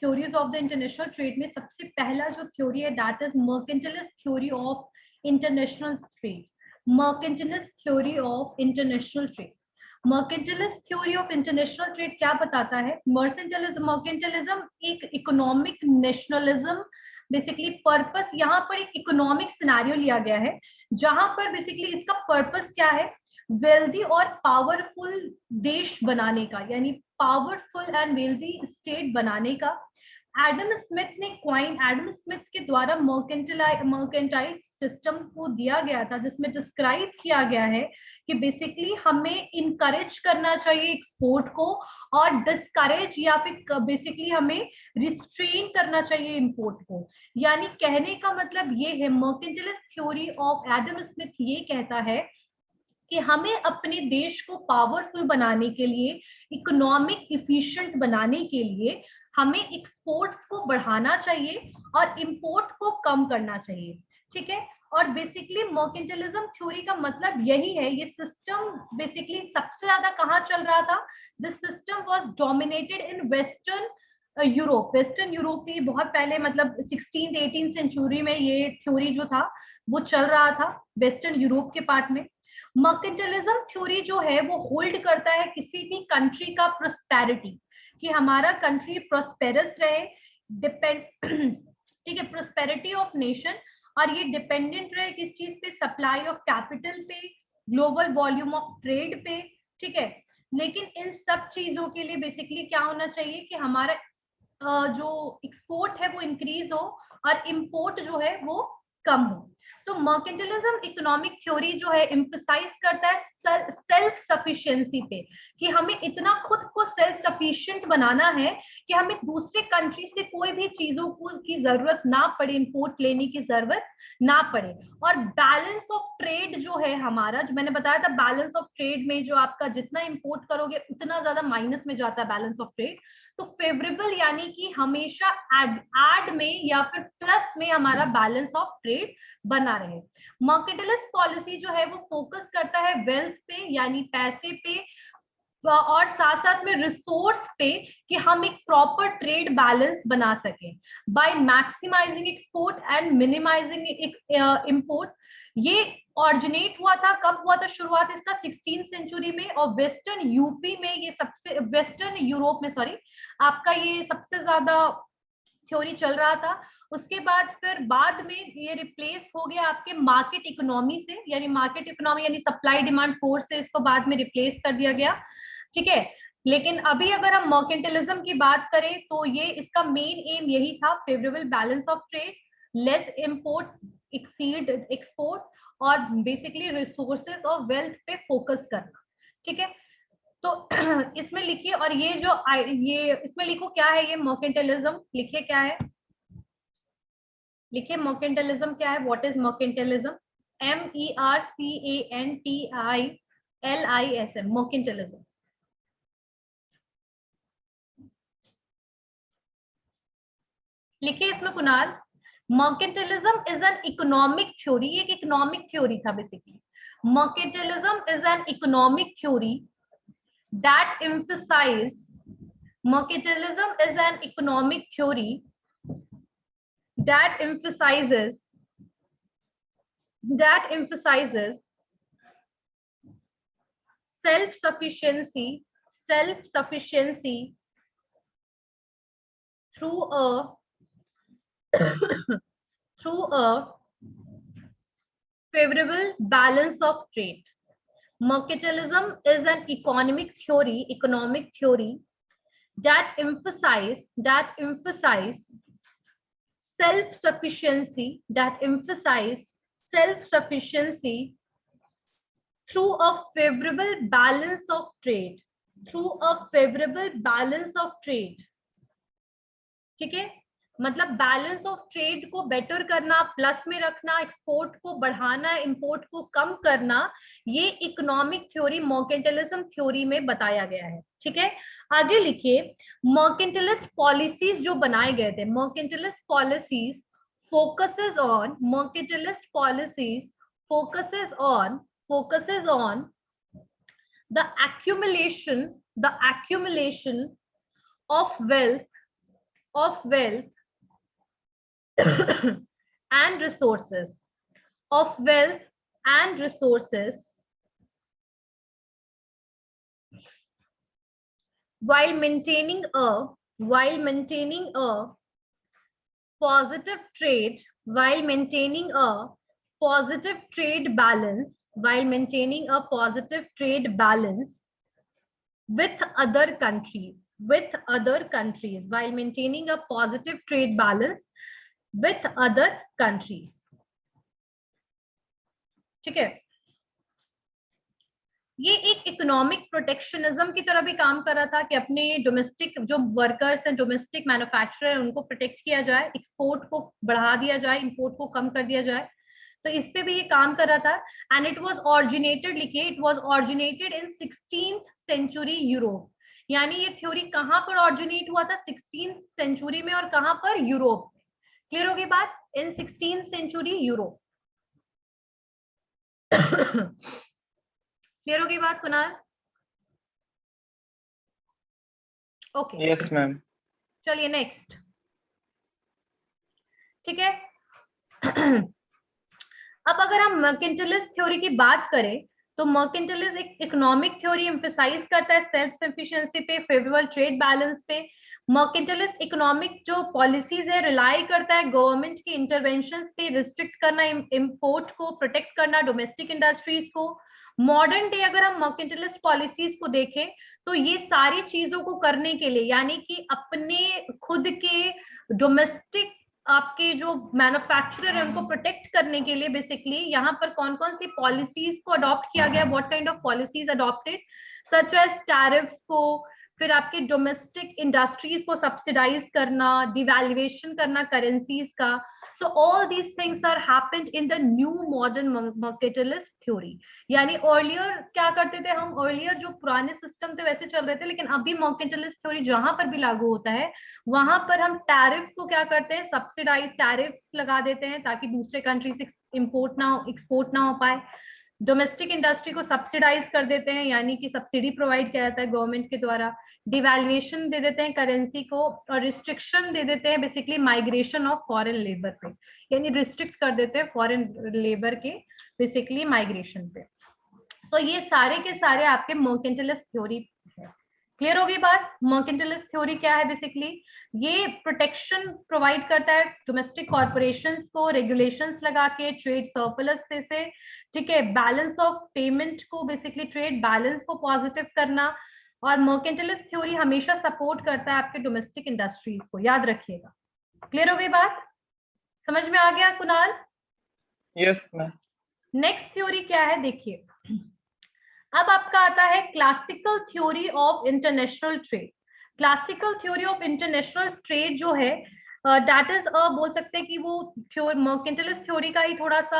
Theories of the international trade में सबसे पहला जो थ्योरी है that is mercantilist theory of international trade. Mercantilist theory of international trade. Mercantilist theory of international trade क्या बताता है? मर्केंटिलिज्म एक इकोनॉमिक नेशनलिज्म, बेसिकली पर्पस यहाँ पर एक इकोनॉमिक सिनेरियो लिया गया है जहां पर बेसिकली इसका पर्पस क्या है? वेल्दी और पावरफुल देश बनाने का, यानी पावरफुल एंड वेल्दी स्टेट बनाने का. एडम स्मिथ के द्वारा मर्केंटाइल सिस्टम को दिया गया था, जिसमें डिस्क्राइब किया गया है कि बेसिकली हमें इनकरेज करना चाहिए एक्सपोर्ट को और डिस्करेज या फिर बेसिकली हमें रिस्ट्रेन करना चाहिए इंपोर्ट को. यानी कहने का मतलब ये है, mercantilist theory of Adam Smith ये कहता है कि हमें अपने देश को पावरफुल बनाने के लिए, इकोनॉमिक इफिशिएंट बनाने के लिए हमें एक्सपोर्ट्स को बढ़ाना चाहिए और इंपोर्ट को कम करना चाहिए. ठीक है. और बेसिकली मर्केंटाइलिज्म थ्योरी का मतलब यही है. ये सिस्टम बेसिकली सबसे ज्यादा कहाँ चल रहा था? This system was dominated in western Europe. Western Europe में बहुत पहले, मतलब 16th-18th सेंचुरी में ये थ्योरी जो था वो चल रहा था वेस्टर्न यूरोप के पार्ट में. मर्केंटाइलिज्म थ्योरी जो है वो होल्ड करता है किसी भी कंट्री का प्रोस्पेरिटी, कि हमारा कंट्री प्रोस्पेरस रहे, डिपेंड ठीक है, प्रोस्पेरिटी ऑफ नेशन. और ये डिपेंडेंट रहे किस चीज पे? सप्लाई ऑफ कैपिटल पे, ग्लोबल वॉल्यूम ऑफ ट्रेड पे. ठीक है. लेकिन इन सब चीजों के लिए बेसिकली क्या होना चाहिए कि हमारा जो एक्सपोर्ट है वो इंक्रीज हो और इंपोर्ट जो है वो कम हो. सो मर्केंटाइलिज्म इकोनॉमिक थ्योरी जो है एम्फसाइज करता है सेल्फ सफिशिएंसी पे, कि हमें इतना खुद को सेल्फ सफिशिएंट बनाना है कि हमें दूसरे कंट्री से कोई भी चीजों की जरूरत ना पड़े, इंपोर्ट लेने की जरूरत ना पड़े. और बैलेंस ऑफ ट्रेड जो है हमारा, जो मैंने बताया था, बैलेंस ऑफ ट्रेड में जो आपका जितना इंपोर्ट करोगे उतना ज्यादा माइनस में जाता है बैलेंस ऑफ ट्रेड. तो फेवरेबल यानी कि हमेशा एड में या फिर प्लस में हमारा बैलेंस ऑफ ट्रेड बना रहे. मर्केंटाइलिस्ट पॉलिसी जो है वो फोकस करता है वेल्थ पे, यानी पैसे पे, और साथ साथ में रिसोर्स पे, कि हम एक प्रॉपर ट्रेड बैलेंस बना सकें by maximising export and minimising import. ये ऑरिजिनेट हुआ था, कब हुआ था शुरुआत इसका? 16th सेंचुरी में. और वेस्टर्न यूपी में ये सबसे, वेस्टर्न यूरोप में सॉरी, आपका ये सबसे ज्यादा थ्योरी चल रहा था. उसके बाद फिर बाद में ये रिप्लेस हो गया आपके मार्केट इकोनॉमी से, यानी मार्केट इकोनॉमी यानी सप्लाई डिमांड फोर्स से इसको बाद में रिप्लेस कर दिया गया. ठीक है. लेकिन अभी अगर हम मर्केंटाइलिज्म की बात करें तो ये इसका मेन एम यही था, favourable balance of trade, less import exceed export, और बेसिकली रिसोर्सेज और वेल्थ पे फोकस करना. ठीक है. तो इसमें लिखिए, और ये इसमें लिखो क्या है ये मर्केंटाइलिज्म, लिखिए क्या है, लिखिए मर्केंटाइलिज्म क्या है. What is mercantilism? MERCANTILISM, mercantilism. लिखिए इसमें Kunal, mercantilism is an economic theory. ये एक इकोनॉमिक थ्योरी था basically. Mercantilism is an economic theory that emphasize mercantilism is an economic theory that emphasizes self-sufficiency through a through a favorable balance of trade. Mercantilism is an economic theory that emphasize self-sufficiency through a favorable balance of trade. ठीक है. मतलब balance of trade को better करना, plus में रखना, export को बढ़ाना, import को कम करना, ये इकोनॉमिक थ्योरी मर्केंटाइलिज्म थ्योरी में बताया गया है. ठीक है. आगे लिखिए, मर्केंटाइलिस्ट पॉलिसीज जो बनाए गए थे, मर्केंटाइलिस्ट policies focuses on the accumulation of wealth of wealth and resources, of wealth and resources, while maintaining a positive trade, while maintaining a positive trade balance, while maintaining a positive trade balance with other countries, with other countries, while maintaining a positive trade balance with other countries. ठीक है, ये एक economic protectionism की तरह भी काम कर रहा था कि अपने डोमेस्टिक जो वर्कर्स हैं, डोमेस्टिक मैन्युफैक्चरर, उनको प्रोटेक्ट किया जाए, एक्सपोर्ट को बढ़ा दिया जाए, इंपोर्ट को कम कर दिया जाए। तो इस पे भी ये काम कर रहा था। एंड इट वाज ऑरिजिनेटेड, लिखिए, it was originated in 16th century Europe. यानी ये थ्योरी कहां पर ऑरिजिनेट हुआ था? 16th सेंचुरी में। और कहां पर? यूरोप। क्लियर होगी बात? इन 16th सेंचुरी यूरोप। क्लियर होगी बात कुणाल? Okay, yes ma'am. चलिए नेक्स्ट। ठीक है। अब अगर हम मर्केंटाइलिस्ट थ्योरी की बात करें तो मर्केंटाइलिज्म एक इकोनॉमिक थ्योरी एम्फसाइज करता है सेल्फ सफिशिएंसी पे, फेवरेबल ट्रेड बैलेंस पे। मर्केंटाइलिस्ट इकोनॉमिक जो पॉलिसीज है रिलाई करता है गवर्नमेंट की इंटरवेंशंस पे, रिस्ट्रिक्ट करना इंपोर्ट को, प्रोटेक्ट करना डोमेस्टिक इंडस्ट्रीज को। मॉडर्न डे अगर हम मर्केंटाइलिस्ट पॉलिसीज को देखें तो ये सारी चीजों को करने के लिए, यानी कि अपने खुद के डोमेस्टिक आपके जो मैन्युफैक्चरर है उनको प्रोटेक्ट करने के लिए बेसिकली यहाँ पर कौन कौन सी पॉलिसीज को अडॉप्ट किया गया, what kind of policies adopted, such as tariffs को, फिर आपके डोमेस्टिक इंडस्ट्रीज को सब्सिडाइज करना, डिवैल्यूएशन करना करेंसीज का। So all these things are happened in the new modern mercantilist theory. यानी अर्लियर क्या करते थे हम, अर्लियर जो पुराने सिस्टम थे वैसे चल रहे थे, लेकिन अभी मर्केंटाइलिस्ट थ्योरी जहां पर भी लागू होता है वहां पर हम टैरिफ को क्या करते हैं, सब्सिडाइज टैरिफ्स लगा देते हैं ताकि दूसरे कंट्री से इंपोर्ट ना हो, एक्सपोर्ट ना हो पाए। डोमेस्टिक इंडस्ट्री को सब्सिडाइज कर देते हैं, यानी कि सब्सिडी प्रोवाइड किया जाता है गवर्नमेंट के द्वारा। डिवैल्यूएशन दे देते हैं करेंसी को, और रिस्ट्रिक्शन दे देते हैं basically migration of foreign labour पे, यानी रिस्ट्रिक्ट कर देते हैं फॉरेन लेबर के बेसिकली माइग्रेशन पे। सो ये सारे के सारे आपके मर्केंटाइलिस्ट थ्योरी है। क्लियर होगी बात? मर्केंटाइलिस्ट थ्योरी क्या है बेसिकली? ये प्रोटेक्शन प्रोवाइड करता है डोमेस्टिक कॉर्पोरेशंस को, रेगुलेशंस लगा के, ट्रेड सरप्लस से, ठीक है, बैलेंस ऑफ पेमेंट को, बेसिकली ट्रेड बैलेंस को पॉजिटिव करना। और मर्केंटाइलिस्ट थ्योरी हमेशा सपोर्ट करता है आपके डोमेस्टिक इंडस्ट्रीज को, याद रखिएगा। क्लियर हो गई बात? समझ में आ गया Kunal? Yes ma'am. Next theory क्या है देखिए, अब आपका आता है classical theory of international trade. Classical theory of international trade जो है दैट इज बोल सकते हैं कि वो मर्केंटाइलिस्ट थ्योरी का ही थोड़ा सा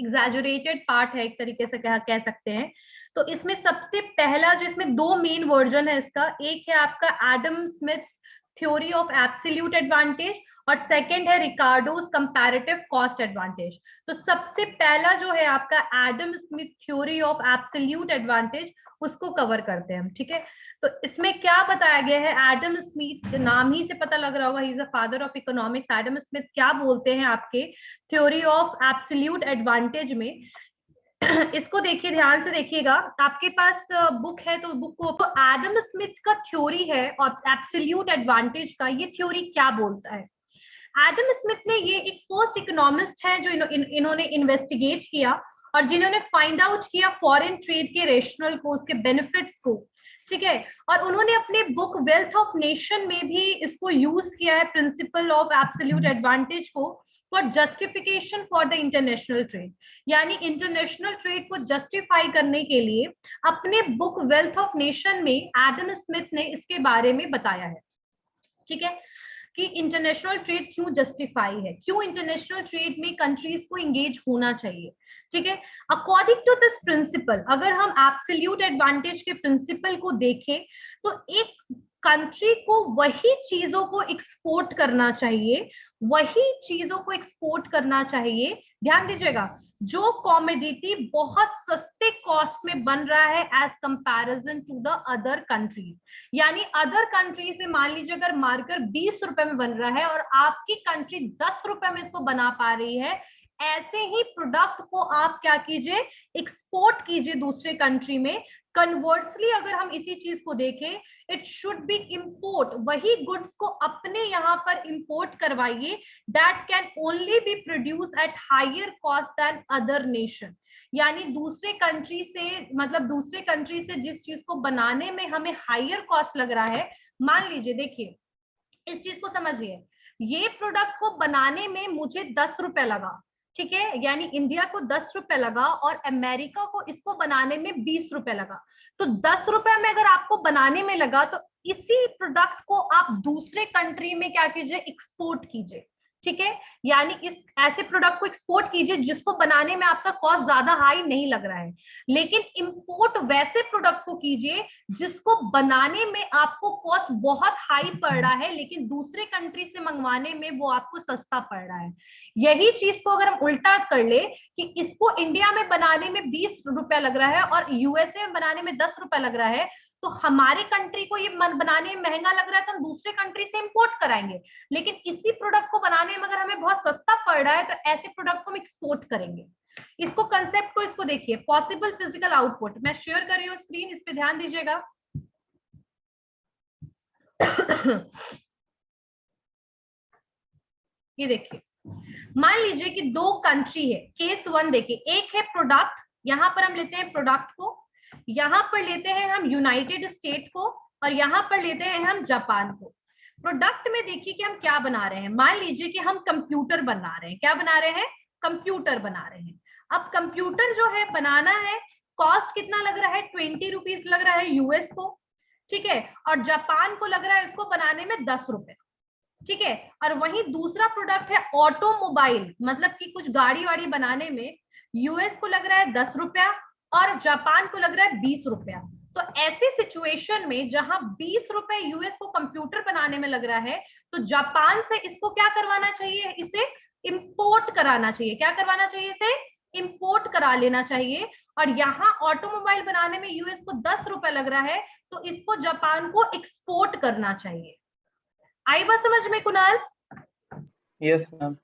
एग्जैजरेटेड पार्ट है, एक तरीके से कह सकते हैं। तो इसमें सबसे पहला जो, इसमें दो मेन वर्जन है इसका, एक है आपका Adam Smiths theory of absolute advantage और सेकंड है रिकार्डोस कंपैरेटिव कॉस्ट एडवांटेज। तो सबसे पहला जो है आपका Adam Smith theory of absolute advantage, उसको कवर करते हैं हम, ठीक है। तो इसमें क्या बताया गया है, एडम स्मिथ, नाम ही से पता लग रहा होगा, he is a father of economics. Adam Smith क्या बोलते हैं आपके थ्योरी ऑफ एब्सोल्यूट एडवांटेज में, इसको देखिए, ध्यान से देखिएगा, आपके पास बुक है तो बुक को, तो एडम स्मिथ का थ्योरी है और एब्सोल्यूट एडवांटेज का, ये थ्योरी क्या बोलता है? एडम स्मिथ ने, ये एक फर्स्ट इकोनॉमिस्ट है जो इन्होंने इन्वेस्टिगेट किया और जिन्होंने फाइंड आउट किया फॉरेन ट्रेड के रेशनल को, उसके बेनिफिट्स को, ठीक है। और उन्होंने अपने बुक वेल्थ ऑफ नेशन में भी इसको यूज किया है, प्रिंसिपल ऑफ एब्सोल्यूट एडवांटेज को, for justification for the international trade. यानी इंटरनेशनल ट्रेड को जस्टिफाई करने के लिए अपने बुक वेल्थ ऑफ नेशन में एडम स्मिथ ने इसके बारे में बताया है, ठीक है, कि इंटरनेशनल ट्रेड क्यों जस्टिफाई है, क्यों इंटरनेशनल ट्रेड में कंट्रीज को एंगेज होना चाहिए, ठीक है। अकॉर्डिंग टू दिस प्रिंसिपल, अगर हम एब्सोल्यूट एडवांटेज के प्रिंसिपल को देखें तो एक कंट्री को वही चीजों को एक्सपोर्ट करना चाहिए, वही चीजों को एक्सपोर्ट करना चाहिए, ध्यान दीजिएगा, जो कॉमोडिटी बहुत सस्ते कॉस्ट में बन रहा है as comparison to the other countries. यानी अदर कंट्रीज में मान लीजिए अगर मार्कर 20 रुपए में बन रहा है और आपकी कंट्री 10 रुपए में इसको बना पा रही है, ऐसे ही प्रोडक्ट को आप क्या कीजिए, एक्सपोर्ट कीजिए दूसरे कंट्री में। कन्वर्सली अगर हम इसी चीज को देखें, इट शुड बी इंपोर्ट, वही गुड्स को अपने यहाँ पर इंपोर्ट करवाइए, that can only be produce at higher cost than other nation. यानी दूसरे कंट्री से, मतलब दूसरे कंट्री से जिस चीज को बनाने में हमें हायर कॉस्ट लग रहा है, मान लीजिए देखिए इस चीज को समझिए, ये प्रोडक्ट को बनाने में मुझे 10 रुपए लगा, ठीक है, यानी इंडिया को 10 रुपए लगा और अमेरिका को इसको बनाने में 20 रुपए लगा। तो 10 रुपए में अगर आपको बनाने में लगा, तो इसी प्रोडक्ट को आप दूसरे कंट्री में क्या कीजिए, एक्सपोर्ट कीजिए, ठीक है। यानी इस ऐसे प्रोडक्ट को एक्सपोर्ट कीजिए जिसको बनाने में आपका कॉस्ट ज्यादा हाई नहीं लग रहा है। लेकिन इंपोर्ट वैसे प्रोडक्ट को कीजिए जिसको बनाने में आपको कॉस्ट बहुत हाई पड़ रहा है, लेकिन दूसरे कंट्री से मंगवाने में वो आपको सस्ता पड़ रहा है। यही चीज को अगर हम उल्टा कर ले कि इसको इंडिया में बनाने में 20 रुपया लग रहा है और यूएसए में बनाने में 10 रुपया लग रहा है, तो हमारे कंट्री को ये बनाने में महंगा लग रहा है तो हम दूसरे कंट्री से इंपोर्ट कराएंगे। लेकिन इसी प्रोडक्ट को बनाने में अगर हमें बहुत सस्ता पड़ रहा है, तो ऐसे प्रोडक्ट को हम एक्सपोर्ट करेंगे। इसको कंसेप्ट को इसको देखिए, पॉसिबल फिजिकल आउटपुट। मैं शेयर कर रही हूँ स्क्रीन, इस पे ध्यान दीजिएगा। ये देखिए, मान लीजिए कि दो कंट्री है, केस वन देखिए, एक है प्रोडक्ट, यहां पर हम लेते हैं प्रोडक्ट को, यहां पर लेते हैं हम यूनाइटेड स्टेट को, और यहां पर लेते हैं हम जापान को। प्रोडक्ट में देखिए कि हम क्या बना रहे हैं, मान लीजिए कि हम कंप्यूटर बना रहे हैं। क्या बना रहे हैं, कंप्यूटर बना रहे हैं। अब कंप्यूटर जो है बनाना है, कॉस्ट कितना लग रहा है, 20 रुपीज लग रहा है यूएस को, ठीक है, और जापान को लग रहा है इसको बनाने में 10 रुपए, ठीक है। और वही दूसरा प्रोडक्ट है ऑटोमोबाइल, मतलब कि कुछ गाड़ी वाड़ी बनाने में यूएस को लग रहा है 10 रुपया और जापान को लग रहा है 20 रुपया। तो ऐसी सिचुएशन में जहां 20 रुपए यूएस को कंप्यूटर बनाने में लग रहा है, तो जापान से इसको क्या करवाना चाहिए, इसे इंपोर्ट कराना चाहिए। क्या करवाना चाहिए, इसे इंपोर्ट करा लेना चाहिए। और यहाँ ऑटोमोबाइल बनाने में यूएस को 10 रुपए लग रहा है, तो इसको जापान को एक्सपोर्ट करना चाहिए। आई बात समझ में कुणाल? Yes ma'am.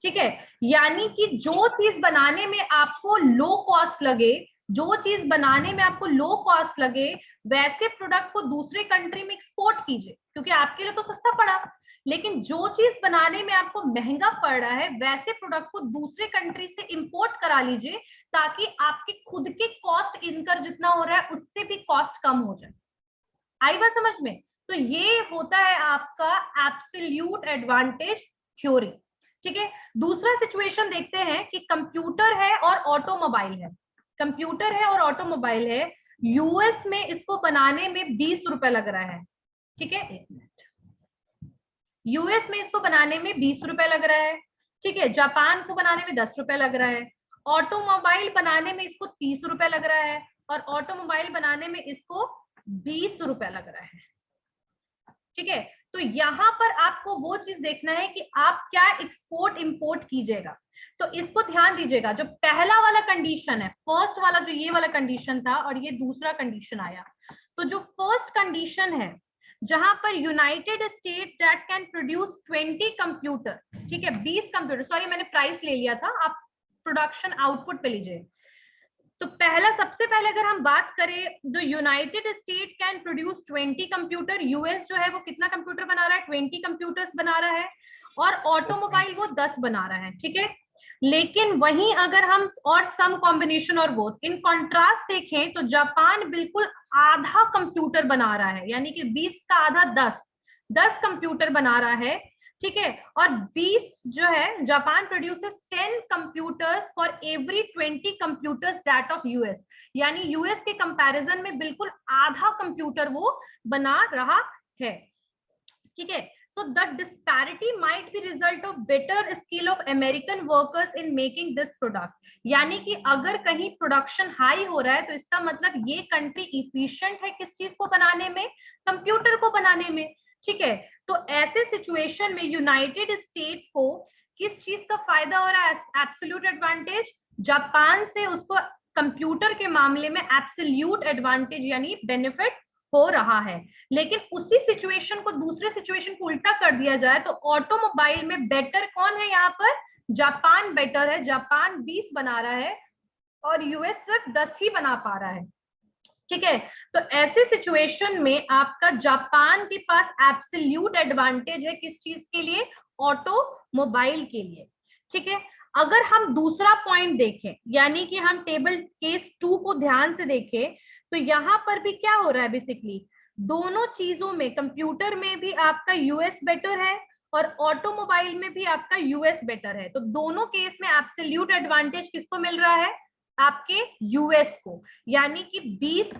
ठीक है, यानी कि जो चीज बनाने में आपको लो कॉस्ट लगे, जो चीज बनाने में आपको लो कॉस्ट लगे, वैसे प्रोडक्ट को दूसरे कंट्री में एक्सपोर्ट कीजिए, क्योंकि आपके लिए तो सस्ता पड़ा। लेकिन जो चीज बनाने में आपको महंगा पड़ रहा है, वैसे प्रोडक्ट को दूसरे कंट्री से इंपोर्ट करा लीजिए, ताकि आपके खुद के कॉस्ट इनकर जितना हो रहा है उससे भी कॉस्ट कम हो जाए। आई बात समझ में? तो ये होता है आपका एब्सोल्यूट एडवांटेज थ्योरी, ठीक है। दूसरा सिचुएशन देखते हैं कि कंप्यूटर है और ऑटोमोबाइल है। कंप्यूटर है और ऑटोमोबाइल है, यूएस में इसको बनाने में 20 रुपए लग रहा है, ठीक है, एक मिनट, यूएस में इसको बनाने में 20 रुपए लग रहा है, ठीक है, जापान को बनाने में 10 रुपए लग रहा है, ऑटोमोबाइल बनाने में इसको 30 रुपए लग रहा है, और ऑटोमोबाइल बनाने में इसको 20 रुपए लग रहा है, ठीक है। तो यहां पर आपको वो चीज देखना है कि आप क्या एक्सपोर्ट इंपोर्ट कीजिएगा। तो इसको ध्यान दीजिएगा, जो पहला वाला कंडीशन है, फर्स्ट वाला जो ये वाला कंडीशन था और ये दूसरा कंडीशन आया, तो जो फर्स्ट कंडीशन है जहां पर United state that can produce 20 computer, ठीक है, 20 कंप्यूटर, सॉरी मैंने प्राइस ले लिया था, आप प्रोडक्शन आउटपुट पे लीजिए। तो पहला, सबसे पहले अगर हम बात करें, the United state can produce 20 computer, US जो है वो कितना कंप्यूटर बना रहा है, 20 कंप्यूटर्स बना रहा है, और ऑटोमोबाइल वो 10 बना रहा है, ठीक है। लेकिन वहीं अगर हम और सम कॉम्बिनेशन और बोथ इन कॉन्ट्रास्ट देखें, तो जापान बिल्कुल आधा कंप्यूटर बना रहा है, यानी कि 20 का आधा 10 कंप्यूटर बना रहा है, ठीक है। और 20 जो है, Japan produces 10 computers for every 20 computers that of US, यानी यूएस के कंपैरिजन में बिल्कुल आधा कंप्यूटर वो बना रहा है, ठीक है। So the disparity might be result of better skill of American workers in making this product. यानी कि अगर कहीं प्रोडक्शन हाई हो रहा है, तो इसका मतलब ये कंट्री इफिशिएंट है किस चीज को बनाने में, कंप्यूटर को बनाने में, ठीक है। तो ऐसे सिचुएशन में यूनाइटेड स्टेट को किस चीज का फायदा हो रहा है, एब्सोल्यूट एडवांटेज, जापान से उसको कंप्यूटर के मामले में एब्सोल्यूट एडवांटेज यानी बेनिफिट हो रहा है। लेकिन उसी सिचुएशन को दूसरे सिचुएशन को उल्टा कर दिया जाए तो ऑटोमोबाइल में बेटर कौन है? यहाँ पर जापान बेटर है। जापान 20 बना रहा है और यूएस सिर्फ 10 ही बना पा रहा है। ठीक है, तो ऐसे सिचुएशन में आपका जापान के पास एब्सोल्यूट एडवांटेज है किस चीज के लिए? ऑटोमोबाइल के लिए। ठीक है, अगर हम दूसरा पॉइंट देखें, यानी कि हम टेबल केस 2 को ध्यान से देखें, तो यहां पर भी क्या हो रहा है? बेसिकली दोनों चीजों में, कंप्यूटर में भी आपका यूएस बेटर है और ऑटोमोबाइल में भी आपका यूएस बेटर है। तो दोनों केस में एब्सोल्यूट एडवांटेज किसको मिल रहा है? आपके यूएस को। यानी कि 20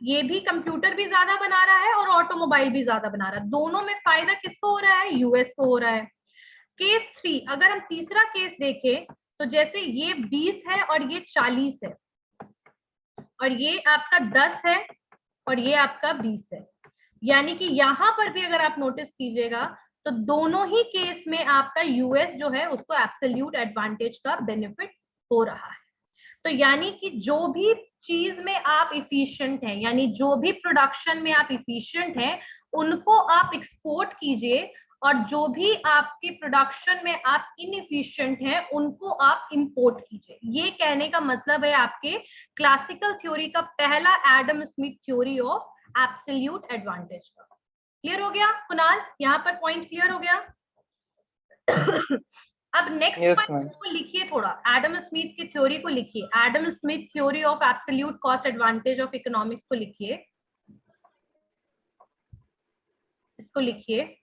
ये भी कंप्यूटर भी ज्यादा बना रहा है और ऑटोमोबाइल भी ज्यादा बना रहा है। दोनों में फायदा किसको हो रहा है? यूएस को हो रहा है। केस 3, अगर हम तीसरा केस देखें तो जैसे ये 20 है और ये 40 है और ये आपका 10 है और ये आपका 20 है। यानी कि यहां पर भी अगर आप नोटिस कीजिएगा तो दोनों ही केस में आपका यूएस जो है उसको एब्सोल्यूट एडवांटेज का बेनिफिट हो रहा है। तो यानी कि जो भी चीज में आप इफिशिएंट हैं, यानी जो भी प्रोडक्शन में आप इफिशिएंट हैं, उनको आप एक्सपोर्ट कीजिए और जो भी आपके प्रोडक्शन में आप इनएफिशिएंट हैं उनको आप इंपोर्ट कीजिए। ये कहने का मतलब है आपके क्लासिकल थ्योरी का पहला Adam Smith theory of absolute advantage का। क्लियर हो गया कुणाल? यहाँ पर पॉइंट क्लियर हो गया? अब नेक्स्ट Yes, पॉइंट ma'am. को लिखिए, थोड़ा एडम स्मिथ की थ्योरी को लिखिए। Adam Smith theory of absolute cost advantage of economics को लिखिए, इसको लिखिए।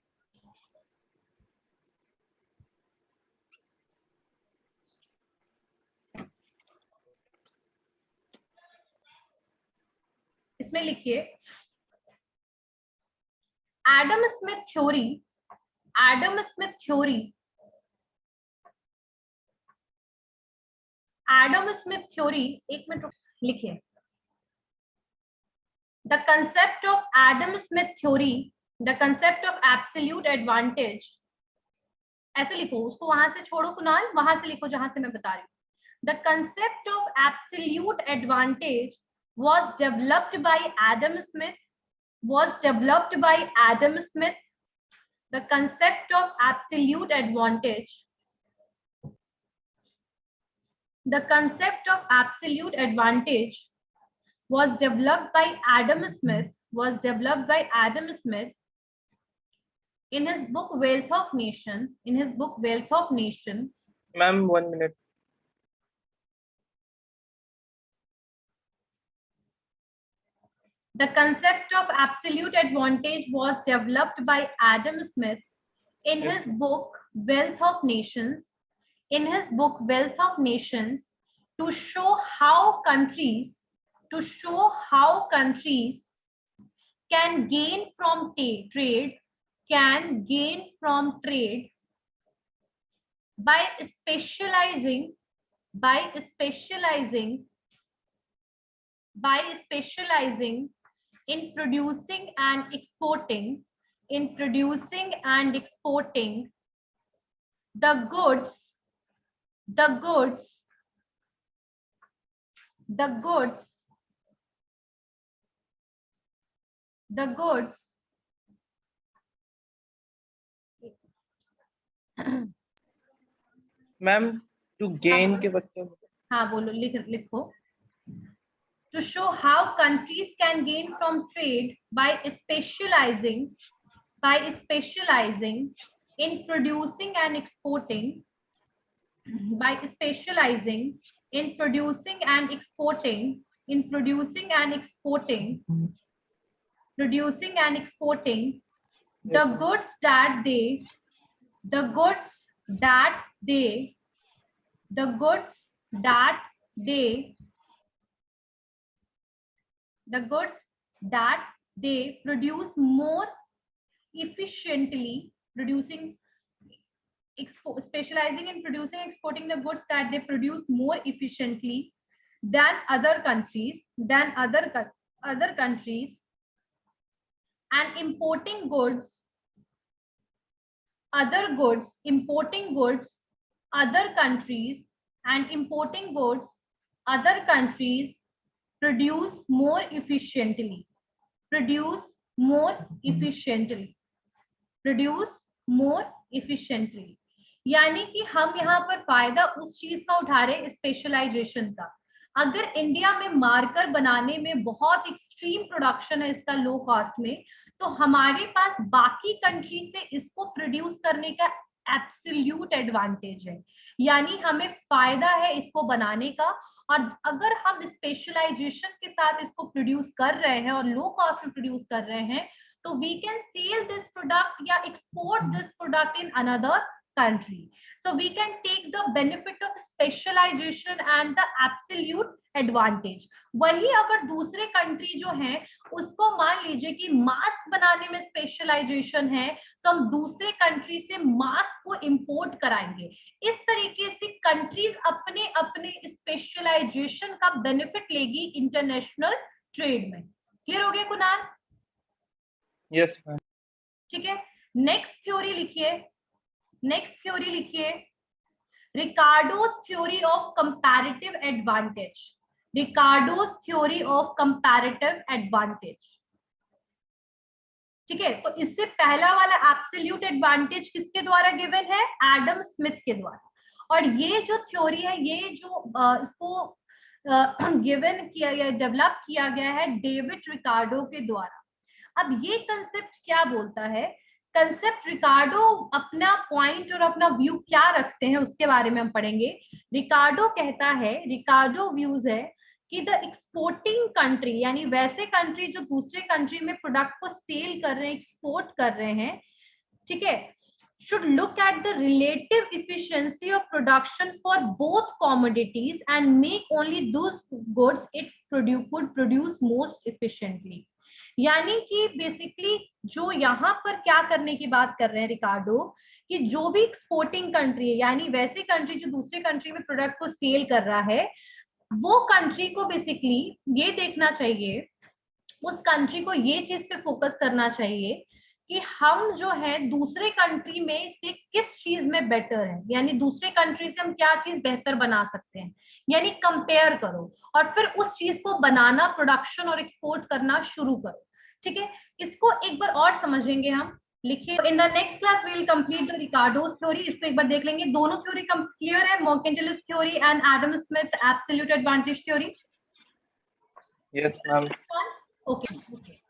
इसमें लिखिए Adam Smith theory, Adam Smith theory, Adam Smith theory, एक मिनट लिखिए। The concept of Adam Smith theory, the concept of absolute advantage, ऐसे लिखो, उसको वहां से छोड़ो कुणाल, वहां से लिखो जहां से मैं बता रही हूँ। The concept of absolute advantage was developed by Adam Smith, was developed by Adam Smith. The concept of absolute advantage, the concept of absolute advantage was developed by Adam Smith, was developed by Adam Smith in his book Wealth of Nation, in his book Wealth of Nation. Ma'am, 1 minute. The concept of absolute advantage was developed by Adam Smith in his book Wealth of Nations, in his book Wealth of Nations, to show how countries, to show how countries can gain from trade, can gain from trade by specializing, by specializing, by specializing in producing and exporting, in producing and exporting the goods, the goods, the goods, the goods Ma'am, to gain के बच्चे. हाँ बोलो, लिखो। To show how countries can gain from trade by specializing in producing and exporting, by specializing in producing and exporting, in producing and exporting, producing and exporting the goods that they, the goods that they, the goods that they, the goods that they produce more efficiently, producing, specializing in producing and exporting the goods that they produce more efficiently than other countries, than other countries, and importing goods, other goods, importing goods, other countries and importing goods, other countries produce more efficiently. Produce more efficiently. Produce more efficiently. यानी कि हम यहाँ पर फायदा उस चीज का उठा रहे हैं, स्पेशलाइजेशन का. अगर इंडिया में मार्कर बनाने में बहुत एक्सट्रीम प्रोडक्शन है इसका लो कॉस्ट में, तो हमारे पास बाकी कंट्री से इसको प्रोड्यूस करने का एब्सोल्यूट एडवांटेज है. यानी हमें फायदा है इसको बनाने का. और अगर हम स्पेशलाइजेशन के साथ इसको प्रोड्यूस कर रहे हैं और लो कॉस्ट में प्रोड्यूस कर रहे हैं, तो we can sell this product या export this product in another country. So we can take the benefit of specialization and the absolute advantage. वही अगर दूसरे कंट्री जो है उसको मान लीजिए कि मास्क बनाने में स्पेशलाइजेशन है, तो हम दूसरे कंट्री से मास्क को इंपोर्ट कराएंगे. इस तरीके से कंट्रीज अपने अपने स्पेशलाइजेशन का बेनिफिट लेगी इंटरनेशनल ट्रेड में. क्लियर हो गया कुणाल? Yes ma'am. ठीक है, नेक्स्ट थ्योरी लिखिए. नेक्स्ट थ्योरी लिखिए, Ricardo's theory of comparative advantage. Ricardo's theory of comparative advantage. ठीक है, तो इससे पहला वाला एब्सोल्यूट एडवांटेज किसके द्वारा गिवन है? एडम स्मिथ के द्वारा. और ये जो थ्योरी है, ये जो इसको गिवन किया गया, डेवलप किया गया है डेविड रिकार्डो के द्वारा. अब ये कंसेप्ट क्या बोलता है? कंसेप्ट रिकार्डो अपना पॉइंट और अपना व्यू क्या रखते हैं उसके बारे में हम पढ़ेंगे. रिकार्डो कहता है, रिकार्डो व्यूज है कि द एक्सपोर्टिंग कंट्री, यानी वैसे कंट्री जो दूसरे कंट्री में प्रोडक्ट को सेल कर रहे हैं, एक्सपोर्ट कर रहे हैं, ठीक है, should look at the relative efficiency of production for both commodities and make only those goods it could produce most efficiently. यानी कि बेसिकली जो यहाँ पर क्या करने की बात कर रहे हैं रिकार्डो, कि जो भी एक्सपोर्टिंग कंट्री है, यानी वैसे कंट्री जो दूसरे कंट्री में प्रोडक्ट को सेल कर रहा है, वो कंट्री को बेसिकली ये देखना चाहिए, उस कंट्री को ये चीज पे फोकस करना चाहिए कि हम जो है दूसरे कंट्री में से किस चीज में बेटर है, यानी दूसरे कंट्री से हम क्या चीज बेहतर बना सकते हैं, यानी कंपेयर करो और फिर उस चीज को बनाना, प्रोडक्शन और एक्सपोर्ट करना शुरू करो. ठीक है, इसको एक बार और समझेंगे हम. लिखिए, in the next class we will complete the Ricardo's theory. इसको एक बार देख लेंगे. दोनों थ्योरी क्लियर है? Mercantilist theory and Adam Smith absolute advantage theory. Yes ma'am. Okay.